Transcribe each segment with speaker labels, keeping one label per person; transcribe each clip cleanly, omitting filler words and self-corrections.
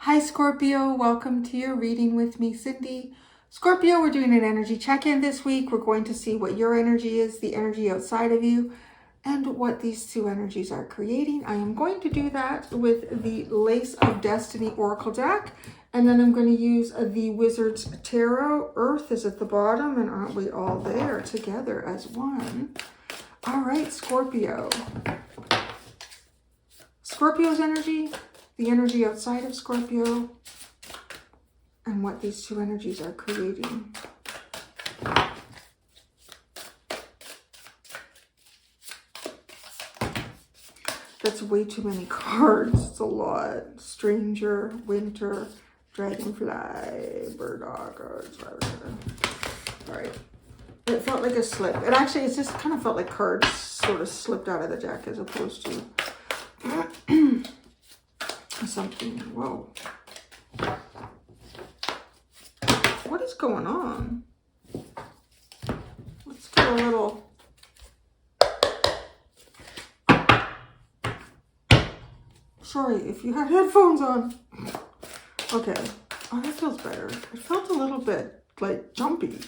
Speaker 1: Hi Scorpio, welcome to your reading with me, Cindy. Scorpio, we're doing an energy check-in this week. We're going to see what your energy is, the energy outside of you, and what these two energies are creating. I am going to do that with the Lace of Destiny Oracle deck, and then I'm going to use the Wizard's Tarot. Earth is at the bottom, and aren't we all there together as one? All right, Scorpio. Scorpio's energy, the energy outside of Scorpio, and what these two energies are creating. That's way too many cards. It's a lot. Stranger, Winter, Dragonfly, Bird Dog. All right. It felt like a slip. It just kind of felt like cards sort of slipped out of the deck as opposed to something. Whoa. What is going on? Let's get a little... Sorry, if you had headphones on. Okay. Oh, that feels better. It felt a little bit, like, jumpy.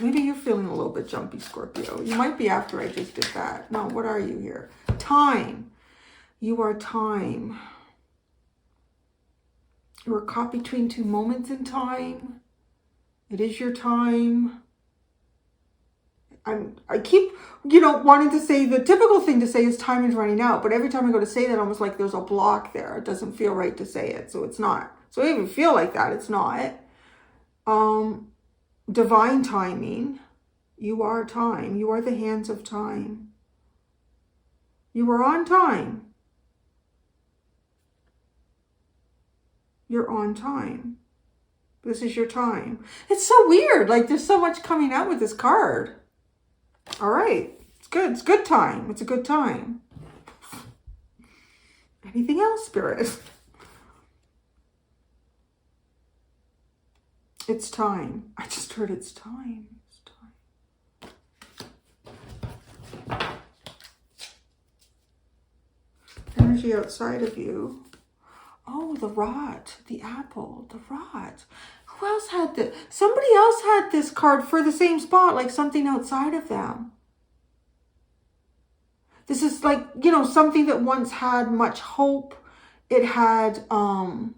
Speaker 1: Maybe you're feeling a little bit jumpy, Scorpio. You might be after I just did that. No, what are you here? Time. You are time. You are caught between two moments in time. It is your time. I keep, wanting to say, the typical thing to say is time is running out. But every time I go to say that, almost like there's a block there. It doesn't feel right to say it. So it's not. So I even feel like that. It's not. Divine timing. You are time. You are the hands of time. You are on time. You're on time. This is your time. It's so weird. Like, there's so much coming out with this card. All right. It's good. It's good time. It's a good time. Anything else, Spirit? It's time. I just heard it's time. It's time. Energy outside of you. Oh, the rot, the apple, the rot. Who else had this? Somebody else had this card for the same spot, like something outside of them. This is like, something that once had much hope. It had a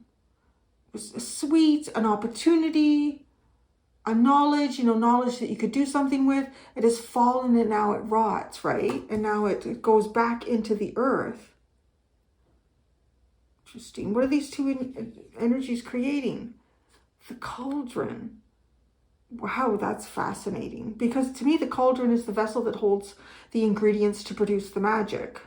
Speaker 1: sweet, an opportunity, a knowledge, knowledge that you could do something with. It has fallen and now it rots, right? And now it goes back into the earth. Interesting. What are these two energies creating? The cauldron. Wow, that's fascinating. Because to me, the cauldron is the vessel that holds the ingredients to produce the magic.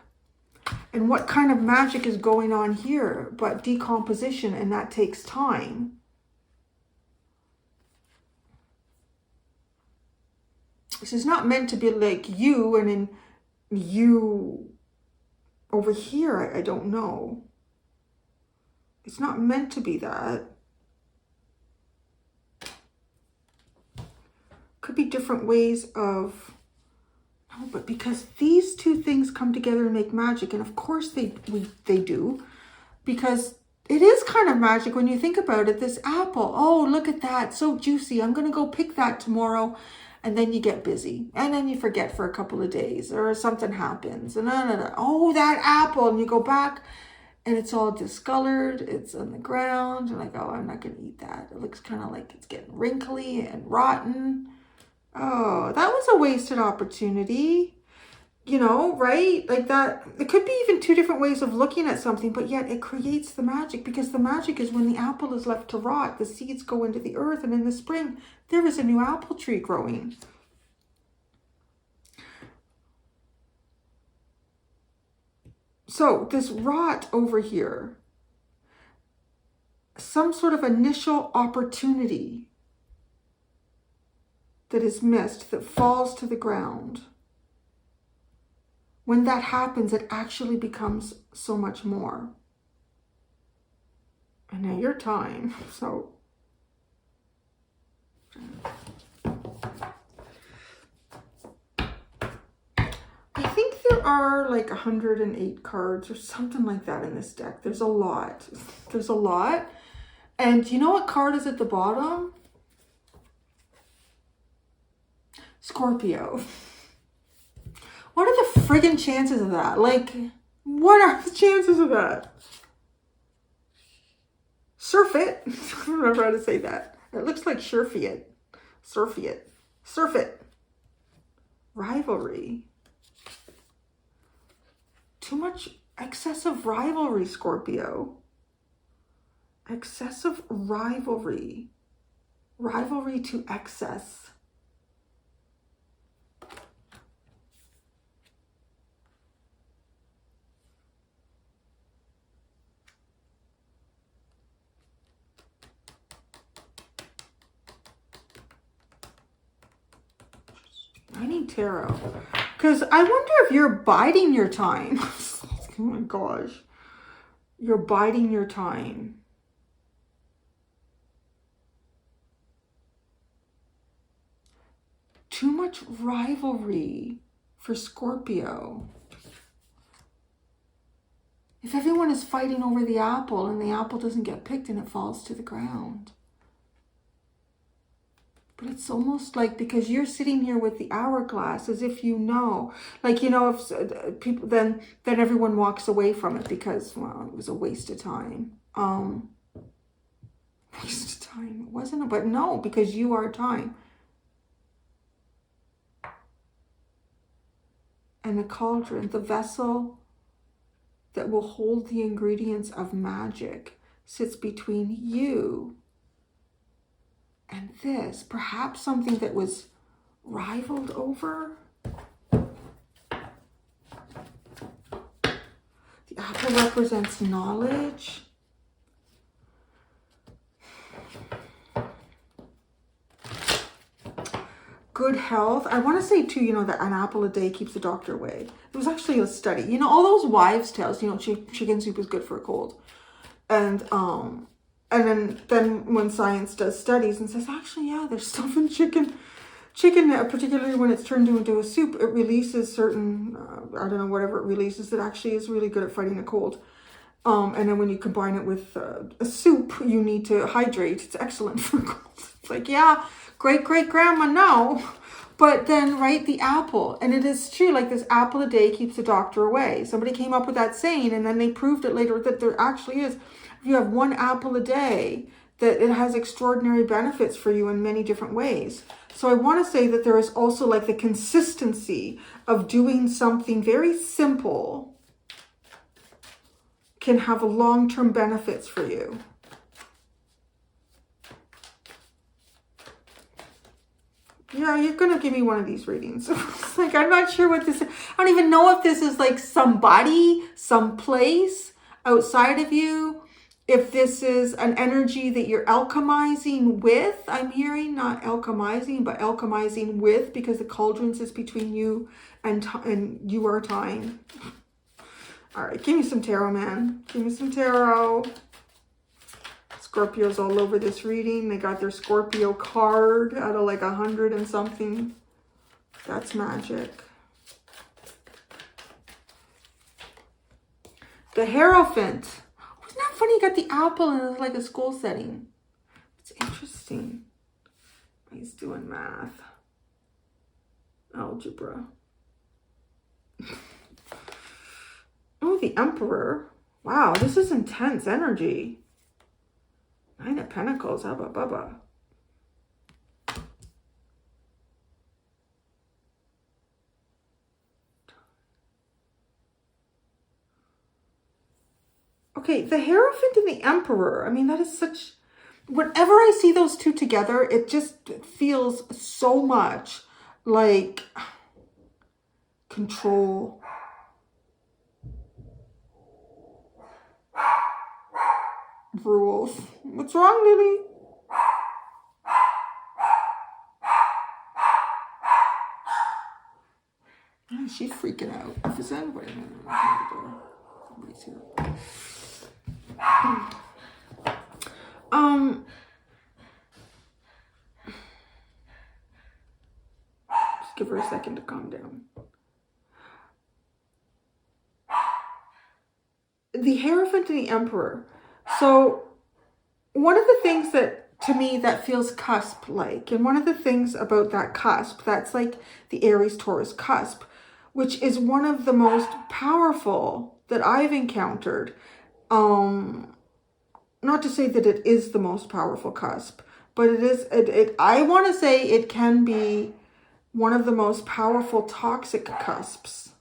Speaker 1: And what kind of magic is going on here but decomposition, and that takes time. This is not meant to be like you and in you over here. I don't know. It's not meant to be that. Could be different ways of... No, but because these two things come together and make magic, and of course they do, because it is kind of magic when you think about it. This apple, oh, look at that, so juicy. I'm going to go pick that tomorrow. And then you get busy, and then you forget for a couple of days, or something happens, and oh, that apple, and you go back, and it's all discolored, it's on the ground, and like, oh, I'm not going to eat that. It looks kind of like it's getting wrinkly and rotten. Oh, that was a wasted opportunity, right? Like that, it could be even two different ways of looking at something, but yet it creates the magic, because the magic is when the apple is left to rot, the seeds go into the earth, and in the spring, there is a new apple tree growing. So this rot over here, some sort of initial opportunity that is missed, that falls to the ground. When that happens, it actually becomes so much more. And now your time, so. are like 108 cards or something like that in this deck. There's a lot. There's a lot. And you know what card is at the bottom? Scorpio. What are the friggin' chances of that? Like, what are the chances of that? Surf it. I don't remember how to say that. It looks like surfy it. Surfy it. Surf it. Rivalry. Too much excessive rivalry, Scorpio. Excessive rivalry. Rivalry to excess. I need tarot. Because I wonder if you're biding your time. Oh my gosh. You're biding your time. Too much rivalry for Scorpio. If everyone is fighting over the apple and the apple doesn't get picked and it falls to the ground. But it's almost like, because you're sitting here with the hourglass as if you know, like, you know, if people, then everyone walks away from it because, well, it was a waste of time. Waste of time, wasn't it? But no, because you are time. And the cauldron, the vessel that will hold the ingredients of magic, sits between you and this, perhaps something that was rivaled over. The apple represents knowledge. Good health. I want to say too, you know, that an apple a day keeps the doctor away. There was actually a study, you know, all those wives' tales, you know, chicken soup is good for a cold. And then when science does studies and says, actually, yeah, there's stuff in chicken, particularly when it's turned into a soup, it releases certain, I don't know, whatever it releases, that actually is really good at fighting a cold. And then when you combine it with a soup, you need to hydrate. It's excellent for colds. It's like, yeah, great-great-grandma, no. But then, right, the apple. And it is true, like this apple a day keeps the doctor away. Somebody came up with that saying, and then they proved it later that there actually is. If you have one apple a day, that it has extraordinary benefits for you in many different ways. So I want to say that there is also like the consistency of doing something very simple can have long-term benefits for you. Yeah, you're going to give me one of these readings. Like, I'm not sure what this is. I don't even know if this is like somebody, someplace outside of you. If this is an energy that you're alchemizing with, I'm hearing, not alchemizing, but alchemizing with, because the cauldron is between you and you are time. All right, give me some tarot, man. Give me some tarot. Scorpios all over this reading. They got their Scorpio card out of like 100 and something. That's magic. The Hierophant. Wasn't that funny? You got the apple and it's like a school setting. It's interesting. He's doing math. Algebra. Oh, the Emperor. Wow, this is intense energy. 9 of Pentacles. Hubba bubba. Okay, the Hierophant and the Emperor. I mean, that is such... Whenever I see those two together, it just feels so much like control. Rules. What's wrong, Lily? Oh, she's freaking out. If it's anybody, somebody's here. Just give her a second to calm down. the Hierophant and the Emperor. So one of the things that, to me, that feels cusp-like, and one of the things about that cusp, that's like the Aries-Taurus cusp, which is one of the most powerful that I've encountered. Not to say that it is the most powerful cusp, but it is, I want to say it can be one of the most powerful toxic cusps.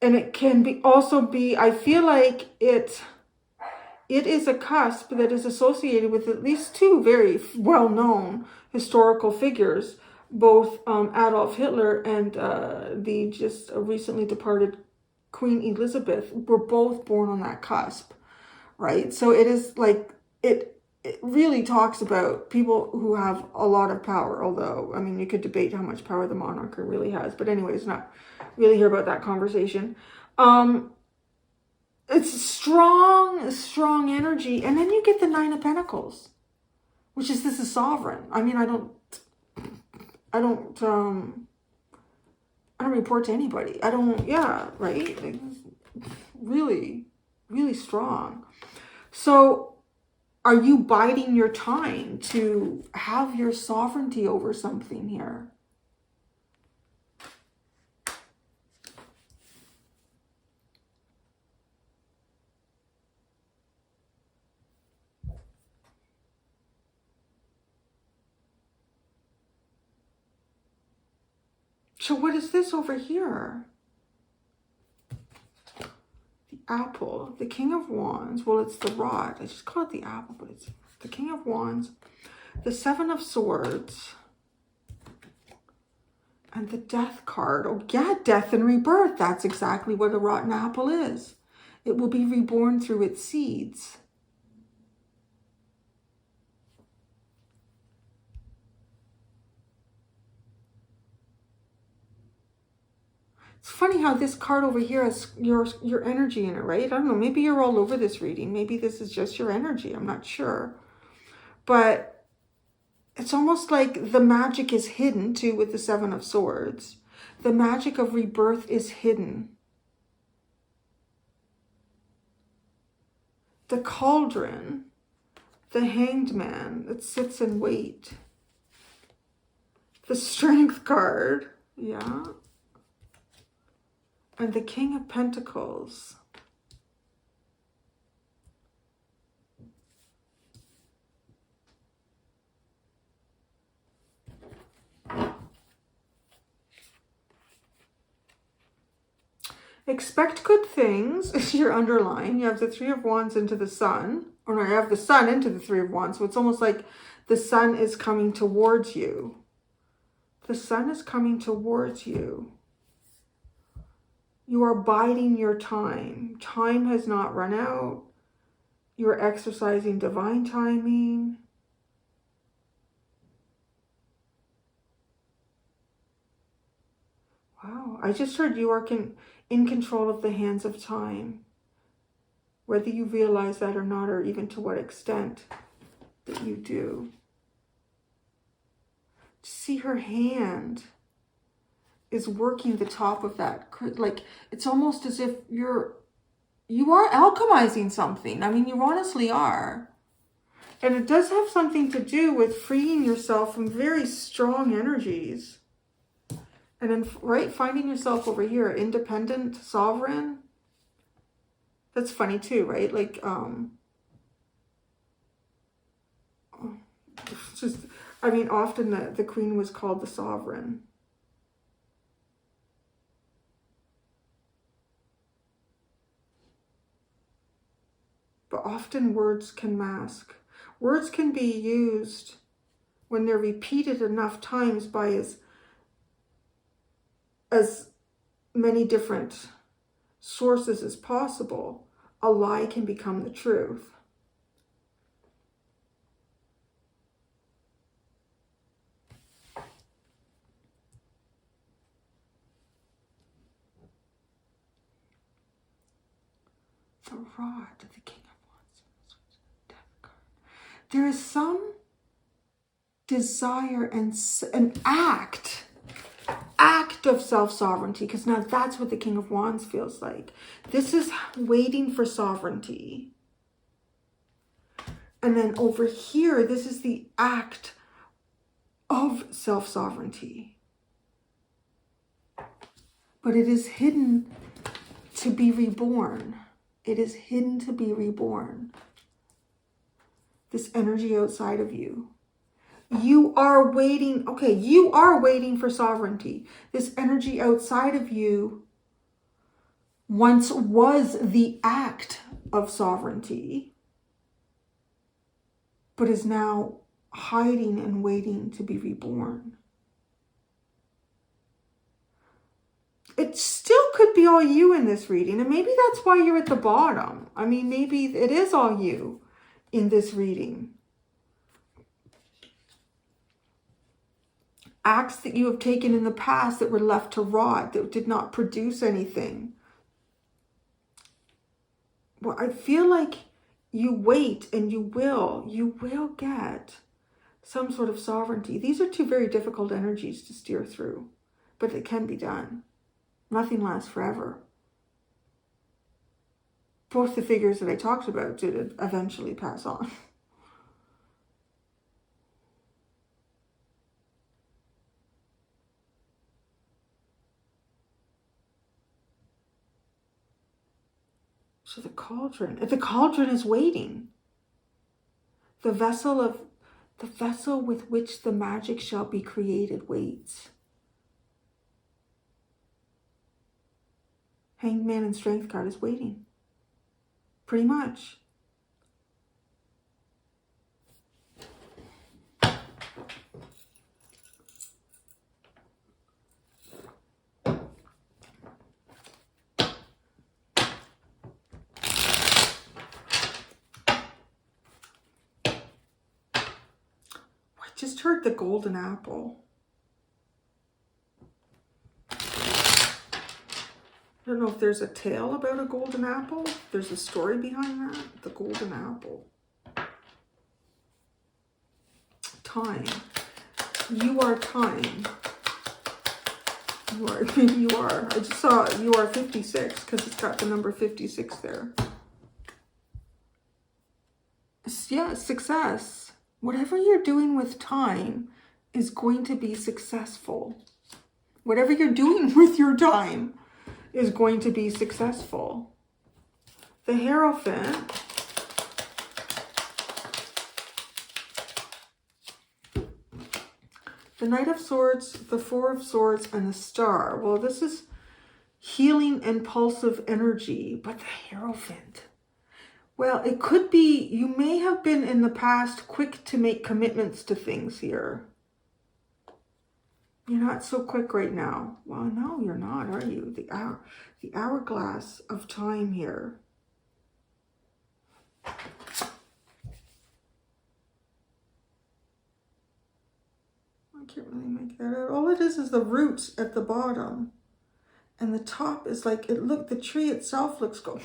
Speaker 1: And it can be also be, I feel like it is a cusp that is associated with at least two very well-known historical figures, both Adolf Hitler and the just recently departed Queen Elizabeth were both born on that cusp, right? So it is like, it really talks about people who have a lot of power, although, I mean, you could debate how much power the monarch really has, but anyways, not really here about that conversation. It's strong energy. And then you get the Nine of Pentacles, which is, this is sovereign. I mean, I don't report to anybody. Yeah, right? Like, really, really strong. So are you biding your time to have your sovereignty over something here? So what is this over here? The apple, the King of Wands. Well, it's the rod. I just call it the apple, but it's the King of Wands. The Seven of Swords. And the Death card. Oh, yeah, death and rebirth. That's exactly what a rotten apple is. It will be reborn through its seeds. It's funny how this card over here has your energy in it, right? I don't know. Maybe you're all over this reading. Maybe this is just your energy. I'm not sure. But it's almost like the magic is hidden too with the Seven of Swords. The magic of rebirth is hidden. The Cauldron. The Hanged Man that sits and wait. The Strength card. Yeah. And the King of Pentacles. Expect good things is your underline. You have the Three of Wands into the Sun. Or no, you have the Sun into the Three of Wands. So it's almost like the Sun is coming towards you. The Sun is coming towards you. You are biding your time. Time has not run out. You are exercising divine timing. Wow, I just heard you are in control of the hands of time. Whether you realize that or not, or even to what extent that you do. See, her hand is working the top of that. Like, it's almost as if you are alchemizing something. I mean, you honestly are. And it does have something to do with freeing yourself from very strong energies. And then, right, finding yourself over here, independent, sovereign. That's funny too, right? Like, just, I mean, often the queen was called the sovereign. But often words can mask. Words can be used when they're repeated enough times by as many different sources as possible. A lie can become the truth. The rod, the King of Wands, Death card. There is some desire and an act act of self-sovereignty, because now that's what the King of Wands feels like. This is waiting for sovereignty. And then over here, this is the act of self-sovereignty. But it is hidden to be reborn. It is hidden to be reborn. This energy outside of you. You are waiting. Okay, you are waiting for sovereignty. This energy outside of you once was the act of sovereignty, but is now hiding and waiting to be reborn. It still could be all you in this reading, and maybe that's why you're at the bottom. I mean, maybe it is all you in this reading. Acts that you have taken in the past that were left to rot, that did not produce anything. Well, I feel like you wait and you will get some sort of sovereignty. These are two very difficult energies to steer through, but it can be done. Nothing lasts forever. Both the figures that I talked about did eventually pass on. So the cauldron is waiting. The vessel with which the magic shall be created waits. Hanged Man and Strength card is waiting. Pretty much. I just heard the golden apple. I don't know if there's a tale about a golden apple. There's a story behind that. The golden apple. Time. You are time. You are. I just saw you are 56 because it's got the number 56 there. Yeah, success. Whatever you're doing with time is going to be successful. Whatever you're doing with your time is going to be successful. The Hierophant. The Knight of Swords, the Four of Swords, and the Star. Well, this is healing, impulsive energy, but the Hierophant. Well, it could be, you may have been in the past quick to make commitments to things here. You're not so quick right now. Well, no, you're not, are you? The hourglass of time here. I can't really make that out. All it is the roots at the bottom. And the top is like, the tree itself looks good.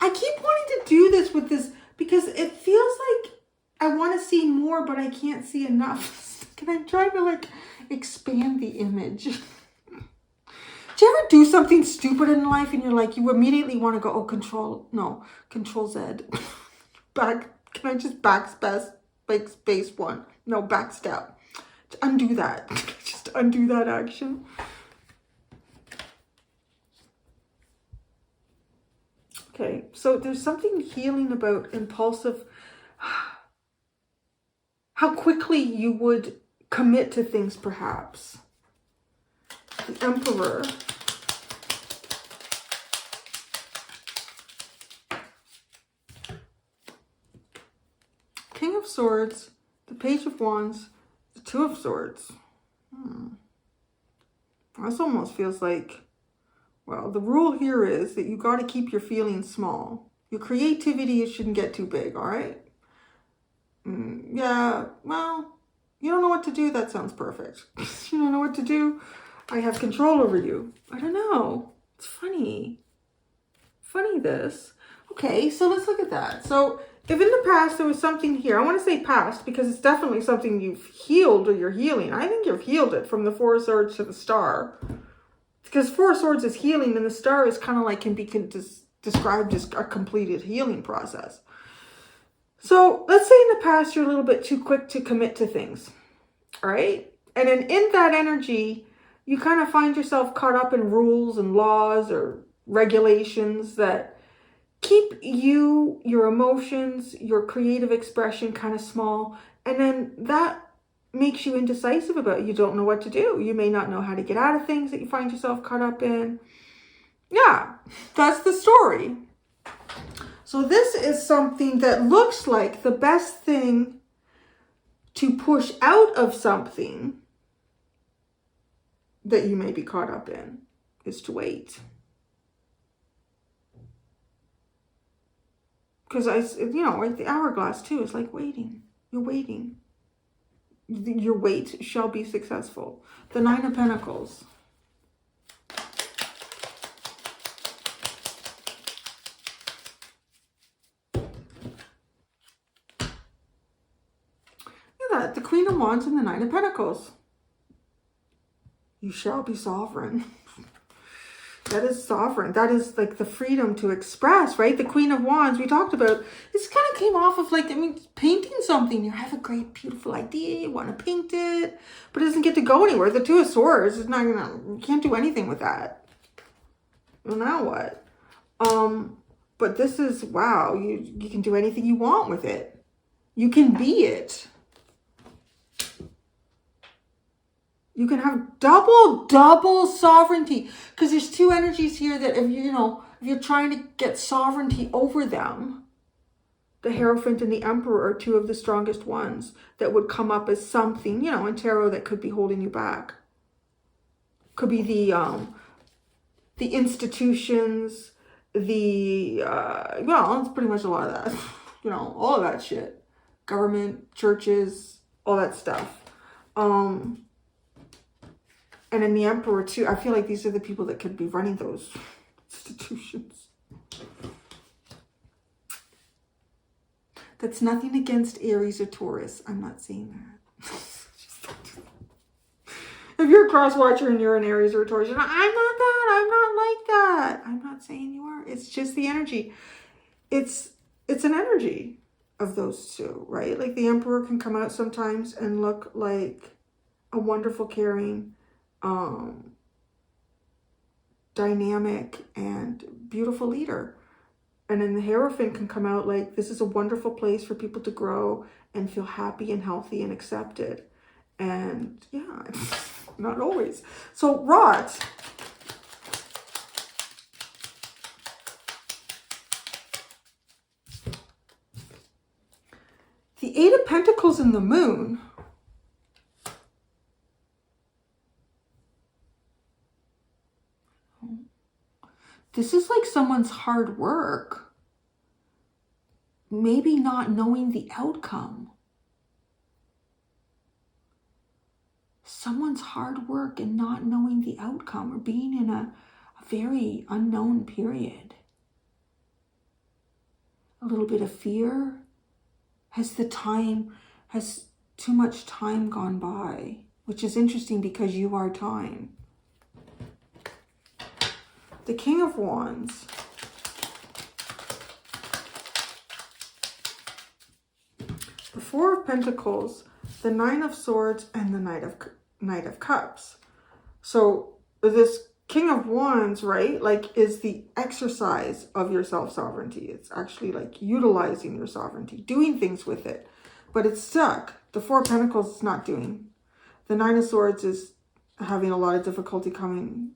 Speaker 1: I keep wanting to do this with this because it feels like I want to see more, but I can't see enough. Can I try to expand the image? Do you ever do something stupid in life and you're like, you immediately want to go, oh, control Z. Can I just space one? No, backstep. Undo that. Just undo that action. Okay, so there's something healing about impulsive, how quickly you would commit to things, perhaps. The Emperor. King of Swords, the Page of Wands, the Two of Swords. This almost feels like, well, the rule here is that you got to keep your feelings small. Your creativity, you shouldn't get too big, all right? Yeah, well, you don't know what to do. That sounds perfect. You don't know what to do. I have control over you. I don't know. It's funny. Funny this. Okay, so let's look at that. So If in the past there was something here, I want to say past because it's definitely something you've healed or you're healing. I think you've healed it from the Four of Swords to the Star. Because Four of Swords is healing and the Star is kind of like can be described as a completed healing process. So let's say in the past you're a little bit too quick to commit to things. All right? And then in that energy, you kind of find yourself caught up in rules and laws or regulations that keep you, your emotions, your creative expression kind of small. And then that makes you indecisive about it. You don't know what to do. You may not know how to get out of things that you find yourself caught up in. Yeah, that's the story. So this is something that looks like the best thing to push out of something that you may be caught up in is to wait. Because like the hourglass too, is like waiting. You're waiting. Your wait shall be successful. The Nine of Pentacles. Look at that. The Queen of Wands and the Nine of Pentacles. You shall be sovereign. That is sovereign. That is like the freedom to express, right? The Queen of Wands, we talked about, this kind of came off of like, painting something. You have a great, beautiful idea. You want to paint it, but it doesn't get to go anywhere. The Two of Swords is not gonna, you can't do anything with that. Well, now what? But this is, wow, you can do anything you want with it. You can be it. You can have double sovereignty, because there's two energies here that if you're trying to get sovereignty over them, the Hierophant and the Emperor are two of the strongest ones that would come up as something, in tarot that could be holding you back. Could be the institutions, it's pretty much a lot of that, all of that shit. Government, churches, all that stuff. And in the Emperor too, I feel like these are the people that could be running those institutions. That's nothing against Aries or Taurus. I'm not saying that. If you're a cross watcher and you're an Aries or a Taurus, you're not, I'm not that. I'm not like that. I'm not saying you are. It's just the energy. It's an energy of those two, right? Like the Emperor can come out sometimes and look like a wonderful, caring, dynamic and beautiful leader. And then the Hierophant can come out like, this is a wonderful place for people to grow and feel happy and healthy and accepted. And yeah, not always. So rot. The Eight of Pentacles and the Moon. This is like someone's hard work, maybe not knowing the outcome. Someone's hard work and not knowing the outcome, or being in a very unknown period. A little bit of fear. Has too much time gone by? Which is interesting because you are time. The King of Wands. The Four of Pentacles, the Nine of Swords, and the Knight of Cups. So this King of Wands, right, like is the exercise of your self-sovereignty. It's actually like utilizing your sovereignty, doing things with it, but it's stuck. The Four of Pentacles is not doing. The Nine of Swords is having a lot of difficulty coming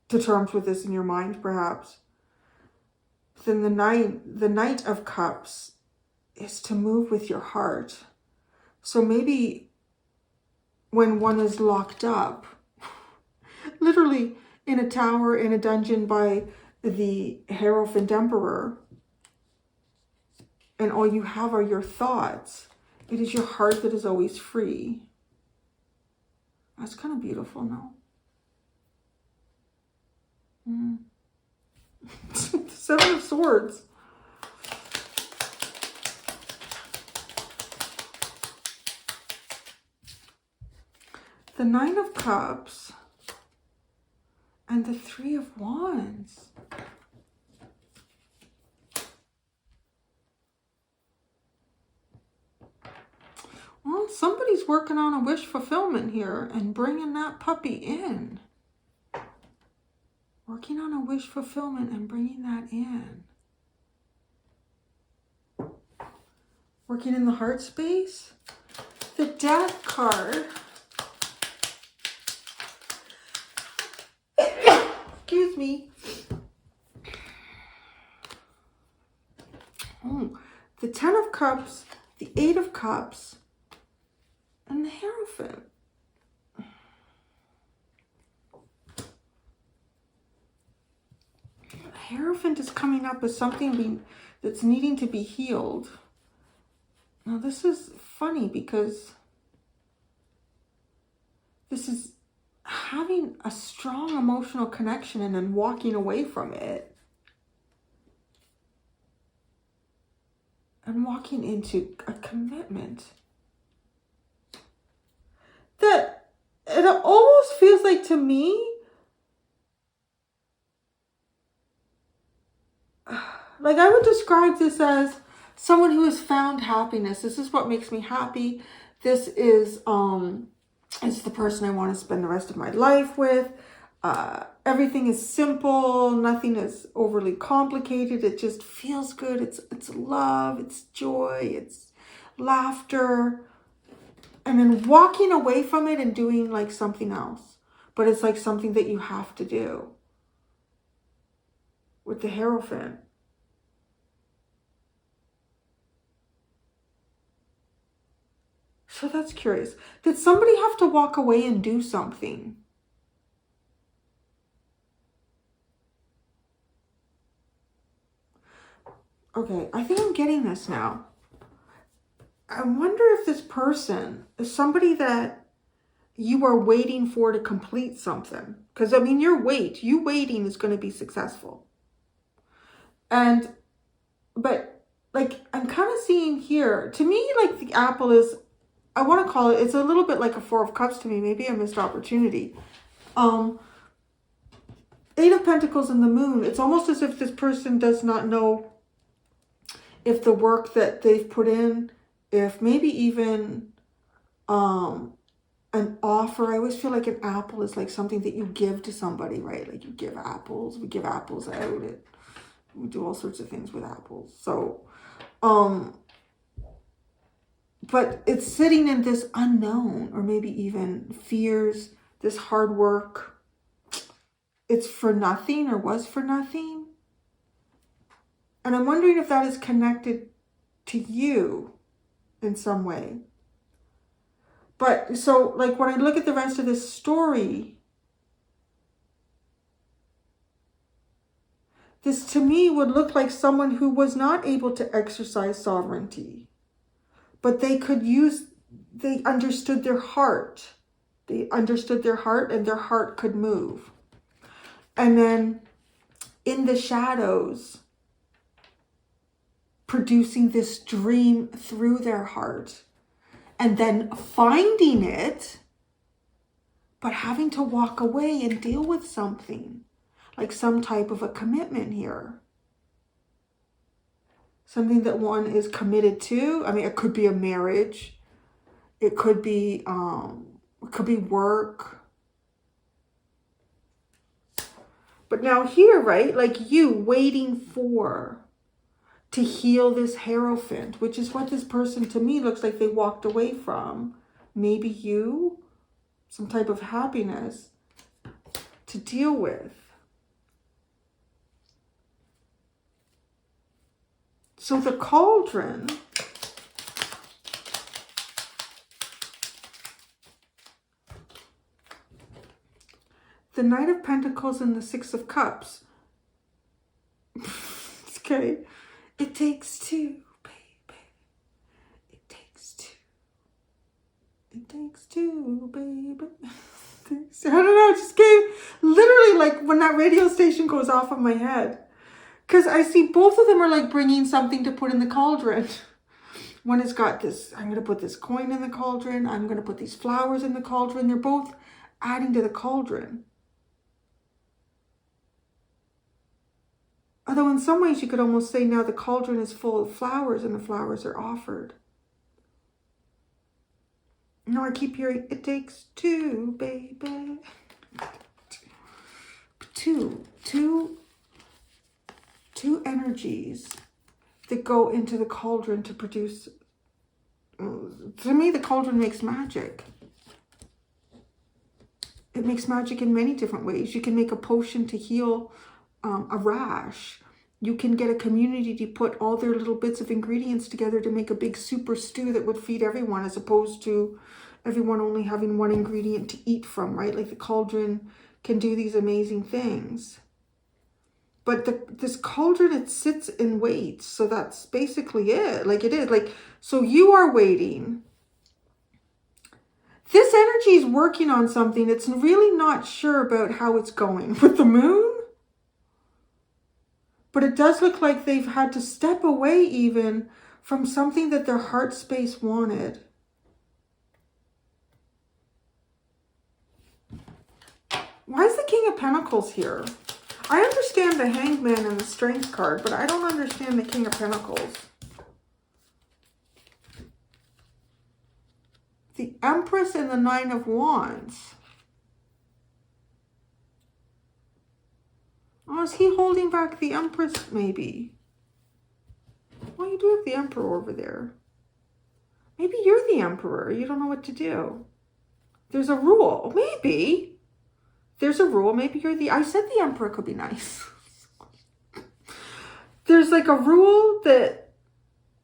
Speaker 1: to terms with this in your mind, perhaps. Then the Knight of Cups is to move with your heart. So maybe when one is locked up, literally in a tower, in a dungeon by the Hierophant Emperor, and all you have are your thoughts, it is your heart that is always free. That's kind of beautiful, no? Seven of Swords. the Nine of Cups, and the Three of Wands. Well, somebody's working on a wish fulfillment here and bringing that puppy in. Working on a wish fulfillment and bringing that in. Working in the heart space. The Death card. Excuse me. Oh, the Ten of Cups, the Eight of Cups, and the Hierophant. The Hierophant is coming up as something that's needing to be healed. Now this is funny because this is having a strong emotional connection and then walking away from it. And walking into a commitment. That it almost feels like to me, like I would describe this as someone who has found happiness. This is what makes me happy. This is it's the person I want to spend the rest of my life with. Everything is simple. Nothing is overly complicated. It just feels good. It's love. It's joy. It's laughter. And then walking away from it and doing like something else. But it's like something that you have to do. With the Hierophant. So that's curious. Did somebody have to walk away and do something? Okay, I think I'm getting this now. I wonder if this person is somebody that you are waiting for to complete something. Because, I mean, you waiting is going to be successful. But, like, I'm kind of seeing here, to me, like, the apple is, I want to call it, it's a little bit like a Four of Cups to me, maybe a missed opportunity. Eight of Pentacles and the Moon, it's almost as if this person does not know if the work that they've put in, if maybe even an offer. I always feel like an apple is like something that you give to somebody, right? Like you give apples. We give apples out. We do all sorts of things with apples. So, but it's sitting in this unknown, or maybe even fears, this hard work. It's for nothing, or was for nothing. And I'm wondering if that is connected to you in some way. But so, like, when I look at the rest of this story, this to me would look like someone who was not able to exercise sovereignty. But they understood their heart. They understood their heart, and their heart could move. And then in the shadows, producing this dream through their heart, and then finding it, but having to walk away and deal with something, like some type of a commitment here. Something that one is committed to. I mean, it could be a marriage. It could be work. But now here, right, like you waiting to heal this Hierophant, which is what this person to me looks like they walked away from. Maybe you, some type of happiness to deal with. So the Cauldron, the Knight of Pentacles and the Six of Cups. Okay. It takes two, baby. It takes two. It takes two, baby. I don't know, it just came literally like when that radio station goes off in my head. Because I see both of them are like bringing something to put in the cauldron. One has got this, I'm going to put this coin in the cauldron. I'm going to put these flowers in the cauldron. They're both adding to the cauldron. Although in some ways you could almost say now the cauldron is full of flowers and the flowers are offered. No, I keep hearing, it takes two, baby. Two energies that go into the cauldron to produce. To me, the cauldron makes magic. It makes magic in many different ways. You can make a potion to heal a rash. You can get a community to put all their little bits of ingredients together to make a big super stew that would feed everyone, as opposed to everyone only having one ingredient to eat from, right? Like the cauldron can do these amazing things. But this cauldron, it sits and waits. So that's basically it. Like it is. Like, so you are waiting. This energy is working on something. It's really not sure about how it's going with the moon. But it does look like they've had to step away even from something that their heart space wanted. Why is the King of Pentacles here? I understand the Hangman and the Strength card, but I don't understand the King of Pentacles. The Empress and the Nine of Wands. Oh, is he holding back the Empress, maybe? Well, you do have the Emperor over there. Maybe you're the Emperor. You don't know what to do. There's a rule. Maybe. There's a rule. Maybe you're the... I said the Emperor could be nice. There's like a rule that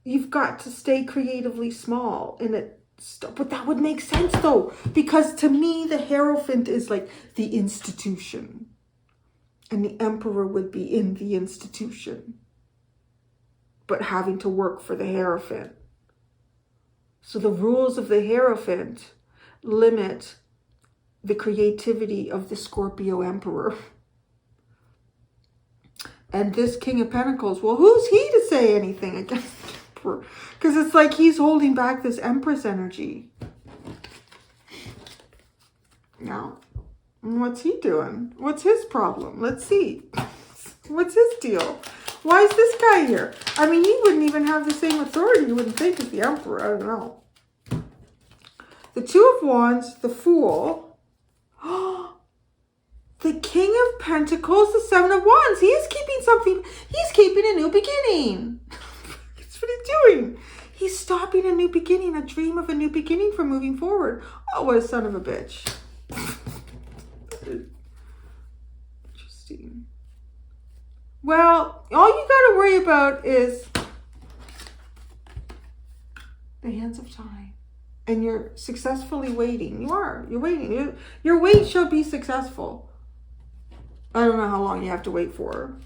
Speaker 1: you've got to stay creatively small. But that would make sense, though. Because to me, the Hierophant is like the institution. And the Emperor would be in the institution, but having to work for the Hierophant. So the rules of the Hierophant limit the creativity of the Scorpio Emperor. And this King of Pentacles, well, who's he to say anything against the Emperor? Because it's like he's holding back this Empress energy. Now, what's he doing? What's his problem? Let's see. What's his deal? Why is this guy here? I mean, he wouldn't even have the same authority, you wouldn't think, as the Emperor. I don't know. The Two of Wands, the Fool. The King of Pentacles, the Seven of Wands. He is keeping something. He's keeping a new beginning. That's what he's doing. He's stopping a new beginning, a dream of a new beginning for moving forward. Oh, what a son of a bitch. Interesting. Well, all you got to worry about is the hands of time. And you're successfully waiting. You're waiting. Your wait shall be successful. I don't know how long you have to wait for.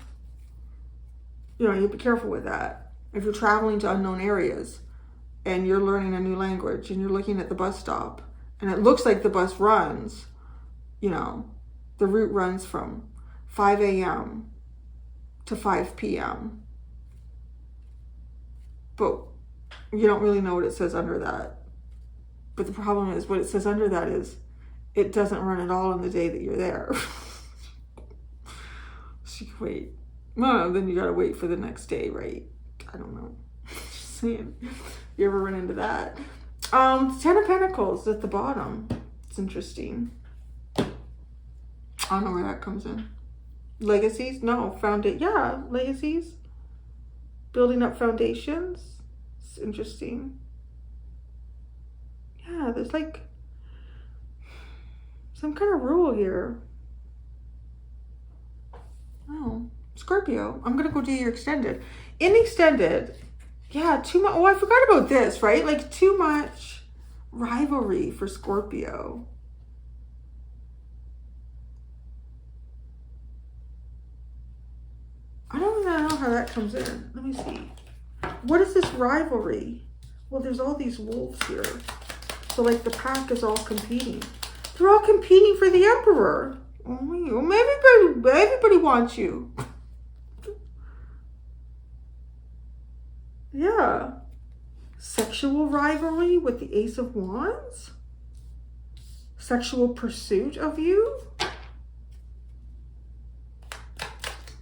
Speaker 1: You know, you be careful with that. If you're traveling to unknown areas and you're learning a new language and you're looking at the bus stop and it looks like the bus runs, you know, the route runs from 5 a.m. to 5 p.m. But you don't really know what it says under that. But the problem is what it says under that is it doesn't run at all on the day that you're there. So you wait. No, then you got to wait for the next day, right? I don't know. Just saying. You ever run into that? Ten of Pentacles at the bottom. It's interesting. I don't know where that comes in. Legacies? No. Yeah, legacies. Building up foundations. It's interesting. Yeah, there's like some kind of rule here. Oh, Scorpio. I'm going to go do your extended. In extended, yeah, too much. Oh, I forgot about this, right? Like too much rivalry for Scorpio. I don't even know how that comes in. Let me see. What is this rivalry? Well, there's all these wolves here. So like the pack is all competing. They're all competing for the Emperor. Oh, everybody wants you. Yeah. Sexual rivalry with the Ace of Wands. Sexual pursuit of you.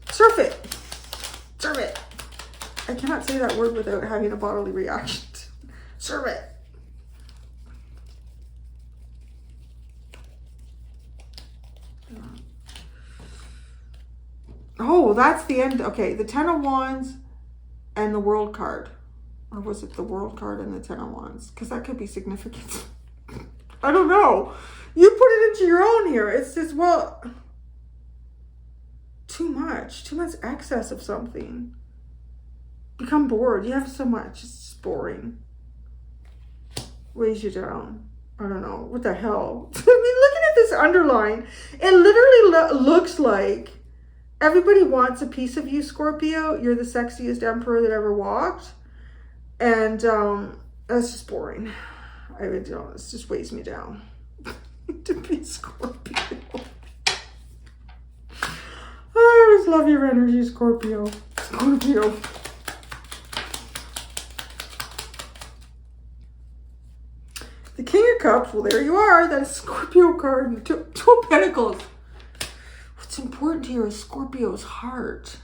Speaker 1: Surf it. Serve it. I cannot say that word without having a bodily reaction. Serve it. Oh, that's the end. Okay, the Ten of Wands and the World card. Or was it the World card and the Ten of Wands? Because that could be significant. I don't know. You put it into your own here. It's just, well, too much excess of something. Become bored. You have so much. It's just boring. Weighs you down. I don't know. What the hell? I mean, looking at this underline, it literally looks like everybody wants a piece of you, Scorpio. You're the sexiest emperor that ever walked. And that's just boring. I mean, you know, this just weighs me down to be Scorpio. I always love your energy, Scorpio. Scorpio. The King of Cups, well, there you are. That's Scorpio card. And two of Pentacles. What's important here is Scorpio's heart.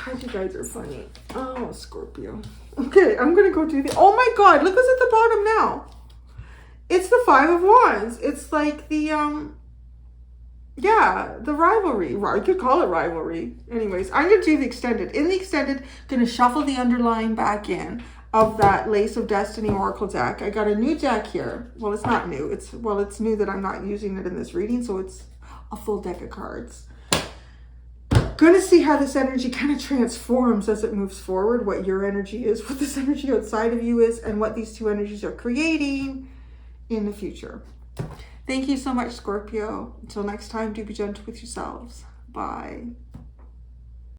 Speaker 1: God, you guys are funny. Oh, Scorpio. Okay, I'm going to go do the... Oh my God, look what's at the bottom now. It's the Five of Wands. It's like the, yeah, the rivalry. You could call it rivalry. Anyways, I'm going to do the extended. In the extended, I'm going to shuffle the underlying back in of that Lace of Destiny Oracle deck. I got a new deck here. Well, it's not new. It's new that I'm not using it in this reading, so it's a full deck of cards. Going to see how this energy kind of transforms as it moves forward, what your energy is, what this energy outside of you is, and what these two energies are creating in the future. Thank you so much, Scorpio. Until next time, do be gentle with yourselves. Bye.